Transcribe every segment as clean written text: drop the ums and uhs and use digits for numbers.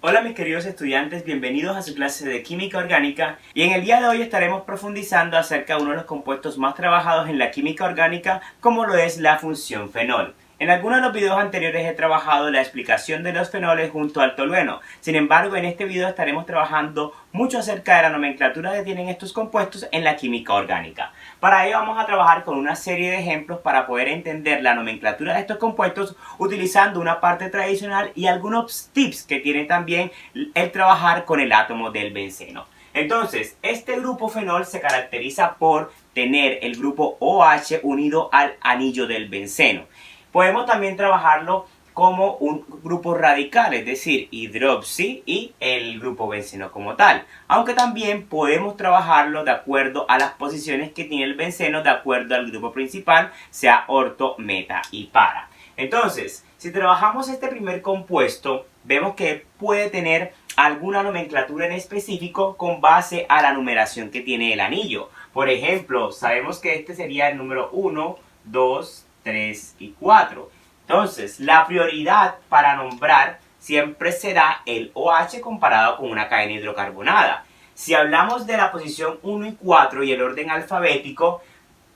Hola mis queridos estudiantes, bienvenidos a su clase de Química Orgánica y en el día de hoy estaremos profundizando acerca de uno de los compuestos más trabajados en la química orgánica como lo es la función fenol. En algunos de los videos anteriores he trabajado la explicación de los fenoles junto al tolueno. Sin embargo, en este video estaremos trabajando mucho acerca de la nomenclatura que tienen estos compuestos en la química orgánica. Para ello vamos a trabajar con una serie de ejemplos para poder entender la nomenclatura de estos compuestos utilizando una parte tradicional y algunos tips que tiene también el trabajar con el átomo del benceno. Entonces, este grupo fenol se caracteriza por tener el grupo OH unido al anillo del benceno. Podemos también trabajarlo como un grupo radical, es decir, hidroxi y el grupo benceno como tal. Aunque también podemos trabajarlo de acuerdo a las posiciones que tiene el benceno de acuerdo al grupo principal, sea orto, meta y para. Entonces, si trabajamos este primer compuesto, vemos que puede tener alguna nomenclatura en específico con base a la numeración que tiene el anillo. Por ejemplo, sabemos que este sería el número 1, 2, 3 y 4. Entonces, la prioridad para nombrar siempre será el OH comparado con una cadena hidrocarbonada. Si hablamos de la posición 1 y 4 y el orden alfabético,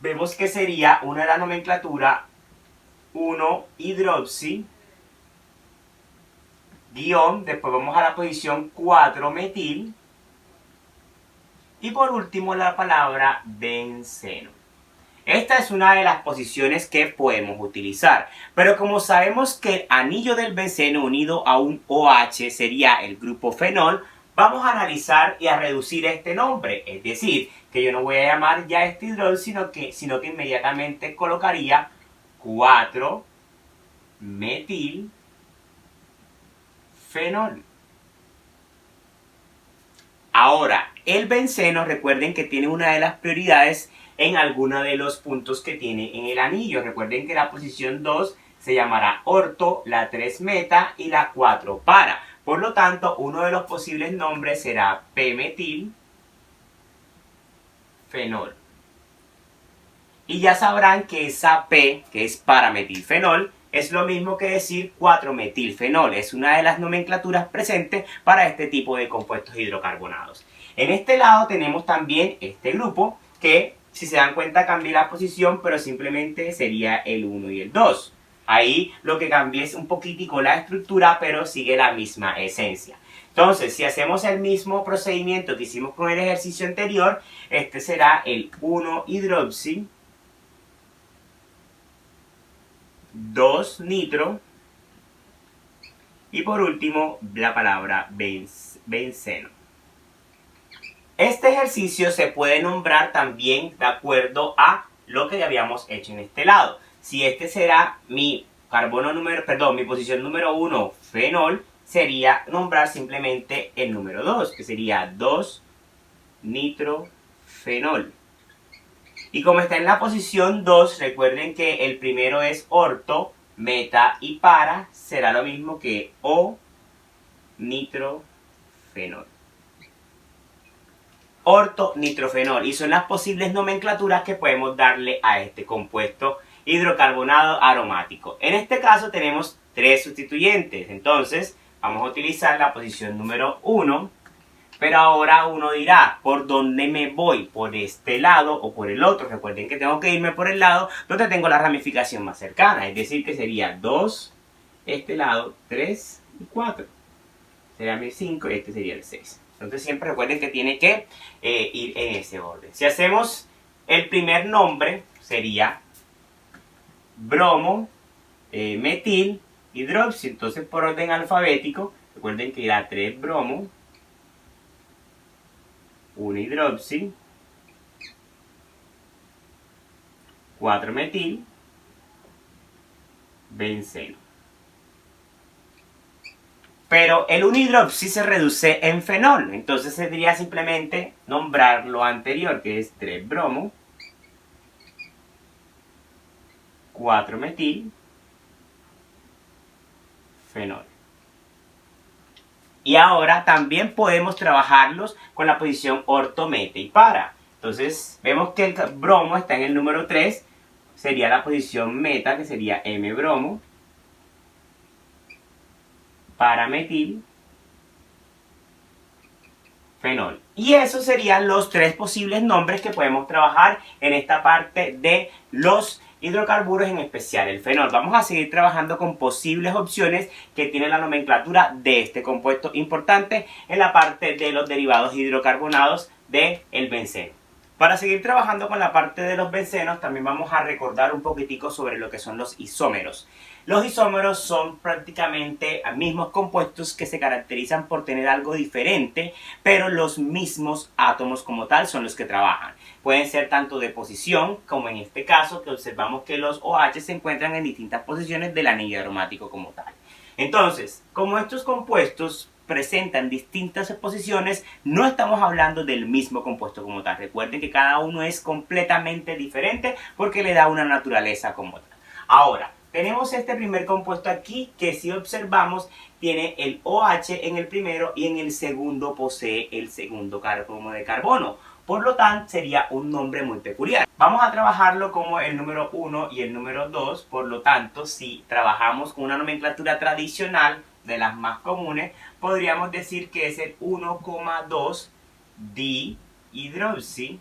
vemos que sería una de la nomenclatura 1 hidroxi, guión, después vamos a la posición 4 metil y por último la palabra benceno. Esta es una de las posiciones que podemos utilizar, pero como sabemos que el anillo del benceno unido a un OH sería el grupo fenol, vamos a analizar y a reducir este nombre, es decir, que yo no voy a llamar ya este hidrol, sino que inmediatamente colocaría 4 metil fenol. Ahora, el benceno, recuerden que tiene una de las prioridades en alguno de los puntos que tiene en el anillo. Recuerden que la posición 2 se llamará orto, la 3 meta y la 4 para. Por lo tanto, uno de los posibles nombres será P-metil fenol. Y ya sabrán que esa P, que es para metilfenol, es lo mismo que decir 4-metilfenol. Es una de las nomenclaturas presentes para este tipo de compuestos hidrocarbonados. En este lado tenemos también este grupo que, si se dan cuenta, cambié la posición, pero simplemente sería el 1 y el 2. Ahí lo que cambié es un poquitico la estructura, pero sigue la misma esencia. Entonces, si hacemos el mismo procedimiento que hicimos con el ejercicio anterior, este será el 1-hidroxi, 2 nitro y por último la palabra benceno. Este ejercicio se puede nombrar también de acuerdo a lo que ya habíamos hecho en este lado. Si este será mi mi posición número 1, fenol, sería nombrar simplemente el número 2, que sería 2 nitrofenol. Y como está en la posición 2, recuerden que el primero es orto, meta y para, será lo mismo que O nitrofenol. Orto nitrofenol, y son las posibles nomenclaturas que podemos darle a este compuesto hidrocarbonado aromático. En este caso tenemos 3 sustituyentes, entonces vamos a utilizar la posición número 1. Pero ahora uno dirá, ¿por dónde me voy? ¿Por este lado o por el otro? Recuerden que tengo que irme por el lado donde tengo la ramificación más cercana. Es decir, que sería 2, este lado, 3 y 4. Sería mi 5 y este sería el 6. Entonces siempre recuerden que tiene que ir en ese orden. Si hacemos el primer nombre, sería bromo, metil, hidroxi. Entonces por orden alfabético, recuerden que irá 3 bromo, 1 hidroxi, 4 metil, benceno. Pero el 1 hidroxi se reduce en fenol, entonces sería simplemente nombrar lo anterior, que es 3 bromo, 4 metil, fenol. Y ahora también podemos trabajarlos con la posición orto, meta y para. Entonces vemos que el bromo está en el número 3, sería la posición meta, que sería M bromo, para metil, fenol. Y esos serían los tres posibles nombres que podemos trabajar en esta parte de los hidrocarburos, en especial el fenol. Vamos a seguir trabajando con posibles opciones que tiene la nomenclatura de este compuesto importante en la parte de los derivados hidrocarbonados del benceno. Para seguir trabajando con la parte de los bencenos, también vamos a recordar un poquitico sobre lo que son los isómeros. Los isómeros son prácticamente mismos compuestos que se caracterizan por tener algo diferente, pero los mismos átomos como tal son los que trabajan. Pueden ser tanto de posición, como en este caso, que observamos que los OH se encuentran en distintas posiciones del anillo aromático como tal. Entonces, como estos compuestos presentan distintas posiciones, no estamos hablando del mismo compuesto como tal. Recuerden que cada uno es completamente diferente porque le da una naturaleza como tal. Ahora, tenemos este primer compuesto aquí que si observamos tiene el OH en el primero y en el segundo posee el segundo átomo de carbono. Por lo tanto, sería un nombre muy peculiar. Vamos a trabajarlo como el número 1 y el número 2. Por lo tanto, si trabajamos con una nomenclatura tradicional de las más comunes, podríamos decir que es el 1,2 dihidroxi.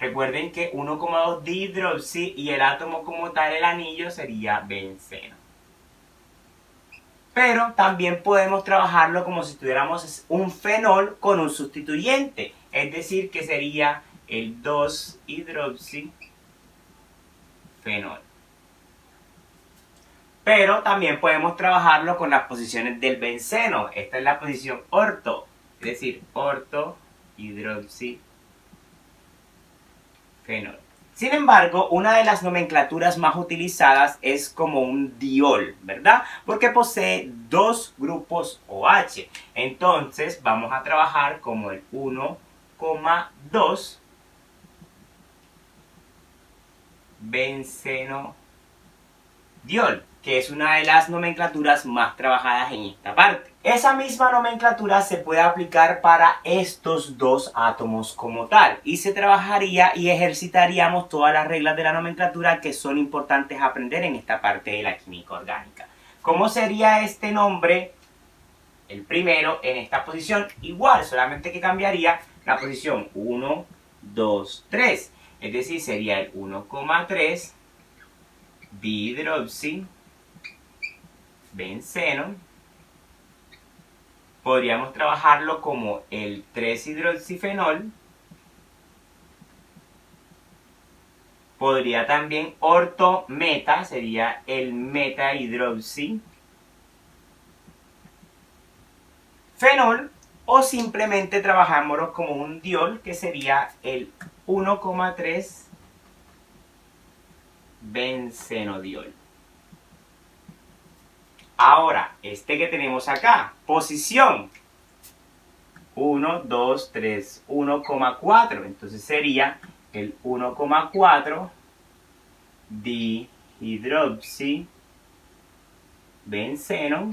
Recuerden que 1,2 dihidroxi y el átomo como tal, el anillo, sería benceno. Pero también podemos trabajarlo como si tuviéramos un fenol con un sustituyente. Es decir, que sería el 2-hidroxifenol. Pero también podemos trabajarlo con las posiciones del benceno. Esta es la posición orto. Es decir, orto-hidroxifenol. Sin embargo, una de las nomenclaturas más utilizadas es como un diol, ¿verdad? Porque posee dos grupos OH. Entonces, vamos a trabajar como el 1,2 bencenodiol, que es una de las nomenclaturas más trabajadas en esta parte. Esa misma nomenclatura se puede aplicar para estos dos átomos como tal y se trabajaría y ejercitaríamos todas las reglas de la nomenclatura que son importantes aprender en esta parte de la química orgánica. ¿Cómo sería este nombre? El primero en esta posición igual, solamente que cambiaría la posición 1, 2, 3. Es decir, sería el 1,3 dihidroxi benceno. Podríamos trabajarlo como el 3-hidroxifenol. Podría también orto-meta, sería el meta-hidroxifenol. O simplemente trabajámoslo como un diol, que sería el 1,3 bencenodiol. Ahora, este que tenemos acá, posición 1, 2, 3, 1,4. Entonces sería el 1,4 dihidroxi benceno.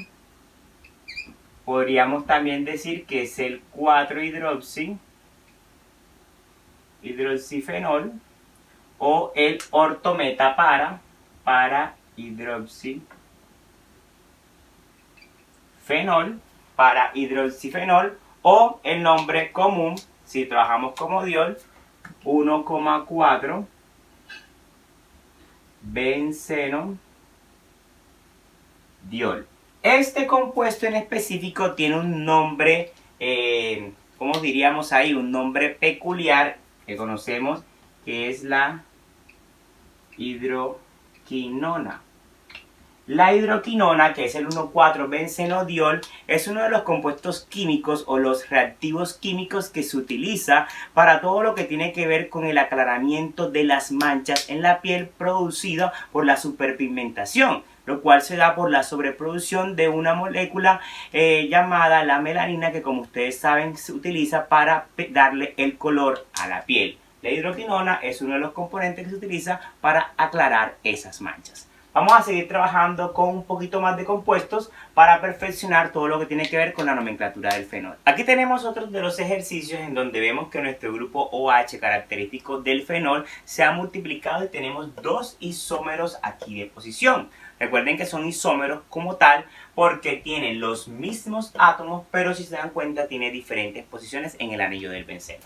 Podríamos también decir que es el 4-hidroxifenol o el ortometa para hidroxifenol, para hidroxifenol, o el nombre común, si trabajamos como diol, 1,4 bencenodiol. Este compuesto en específico tiene un nombre, ¿cómo diríamos ahí? Un nombre peculiar que conocemos, que es la hidroquinona. La hidroquinona, que es el 1,4-bencenodiol, es uno de los compuestos químicos o los reactivos químicos que se utiliza para todo lo que tiene que ver con el aclaramiento de las manchas en la piel producida por la superpigmentación, lo cual se da por la sobreproducción de una molécula llamada la melanina, que como ustedes saben se utiliza para darle el color a la piel. La hidroquinona es uno de los componentes que se utiliza para aclarar esas manchas. Vamos a seguir trabajando con un poquito más de compuestos para perfeccionar todo lo que tiene que ver con la nomenclatura del fenol. Aquí tenemos otros de los ejercicios en donde vemos que nuestro grupo OH característico del fenol se ha multiplicado y tenemos dos isómeros aquí de posición. Recuerden que son isómeros como tal porque tienen los mismos átomos, pero si se dan cuenta tiene diferentes posiciones en el anillo del benceno.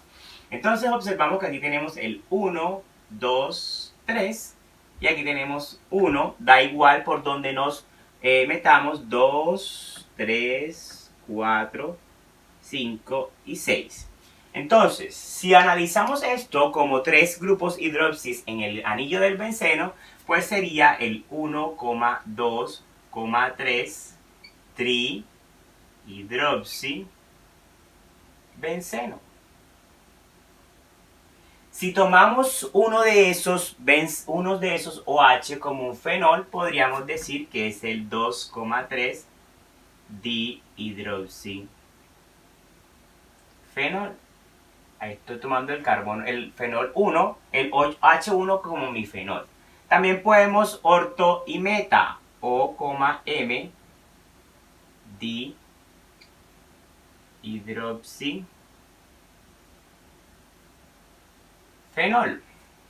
Entonces observamos que aquí tenemos el 1, 2, 3 y aquí tenemos 1, da igual por donde nos metamos, 2, 3, 4, 5 y 6. Entonces, si analizamos esto como 3 grupos hidroxis en el anillo del benceno, pues sería el 1,2,3 trihidroxibenceno. Si tomamos uno de esos OH como un fenol, podríamos decir que es el 2,3 dihidroxifenol. Ahí estoy tomando el fenol 1, el OH1 como mi fenol. También podemos orto y meta, O,M dihidroxifenol.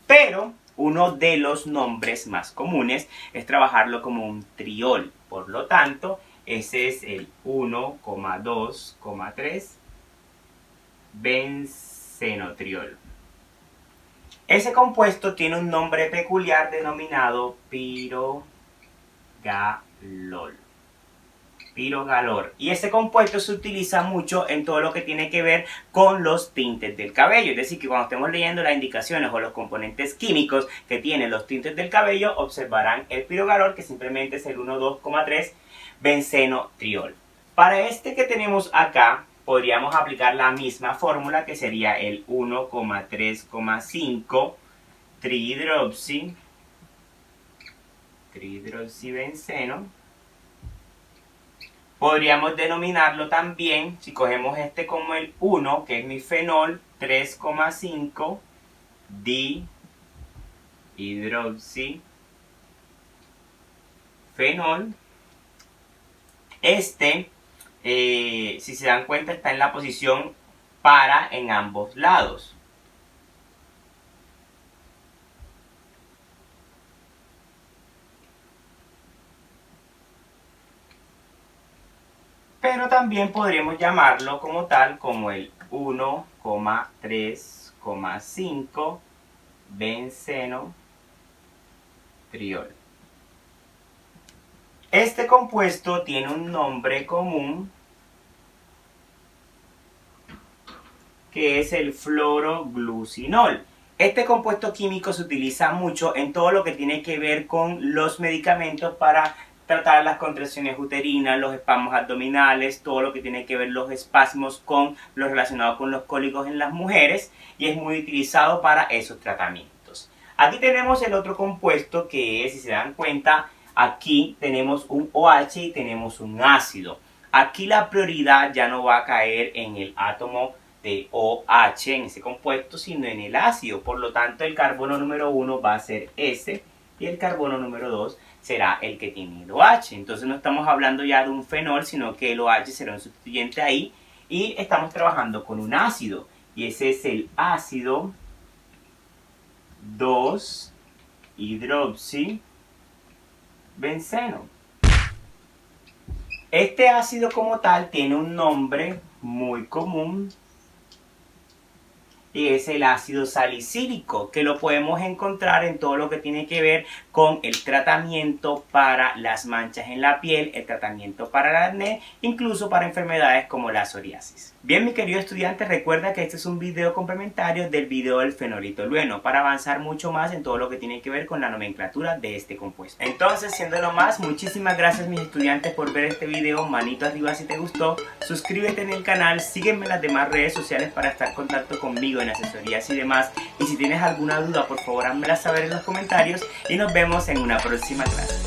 Pero uno de los nombres más comunes es trabajarlo como un triol. Por lo tanto, ese es el 1,2,3 bencenotriol. Ese compuesto tiene un nombre peculiar denominado pirogalol. Pirogalor. Y ese compuesto se utiliza mucho en todo lo que tiene que ver con los tintes del cabello. Es decir, que cuando estemos leyendo las indicaciones o los componentes químicos que tienen los tintes del cabello, observarán el pirogalor, que simplemente es el 1,2,3 bencenotriol. Para este que tenemos acá, podríamos aplicar la misma fórmula, que sería el 1,3,5 trihidroxibenceno. Podríamos denominarlo también, si cogemos este como el 1, que es mi fenol, 3,5 dihidroxifenol. Si se dan cuenta, está en la posición para en ambos lados. Pero también podríamos llamarlo como tal, como el 1,3,5 bencenotriol. Este compuesto tiene un nombre común que es el fluoroglucinol. Este compuesto químico se utiliza mucho en todo lo que tiene que ver con los medicamentos para tratar las contracciones uterinas, los espasmos abdominales, todo lo que tiene que ver los espasmos con los relacionados con los cólicos en las mujeres, y es muy utilizado para esos tratamientos. Aquí tenemos el otro compuesto que es, si se dan cuenta, aquí tenemos un OH y tenemos un ácido. Aquí la prioridad ya no va a caer en el átomo de OH en ese compuesto, sino en el ácido. Por lo tanto, el carbono número 1 va a ser ese y el carbono número 2 será el que tiene el OH. Entonces no estamos hablando ya de un fenol, sino que el OH será un sustituyente ahí y estamos trabajando con un ácido. Y ese es el ácido 2-hidroxibenceno. Este ácido como tal tiene un nombre muy común y es el ácido salicílico, que lo podemos encontrar en todo lo que tiene que ver con el tratamiento para las manchas en la piel, el tratamiento para el acné, incluso para enfermedades como la psoriasis. Bien, mi querido estudiante, recuerda que este es un video complementario del video del fenoltolueno para avanzar mucho más en todo lo que tiene que ver con la nomenclatura de este compuesto. Entonces, siendo lo más, muchísimas gracias mis estudiantes por ver este video, manito arriba si te gustó, suscríbete en el canal, sígueme en las demás redes sociales para estar en contacto conmigo en asesorías y demás, y si tienes alguna duda por favor házmela saber en los comentarios y nos vemos en una próxima clase.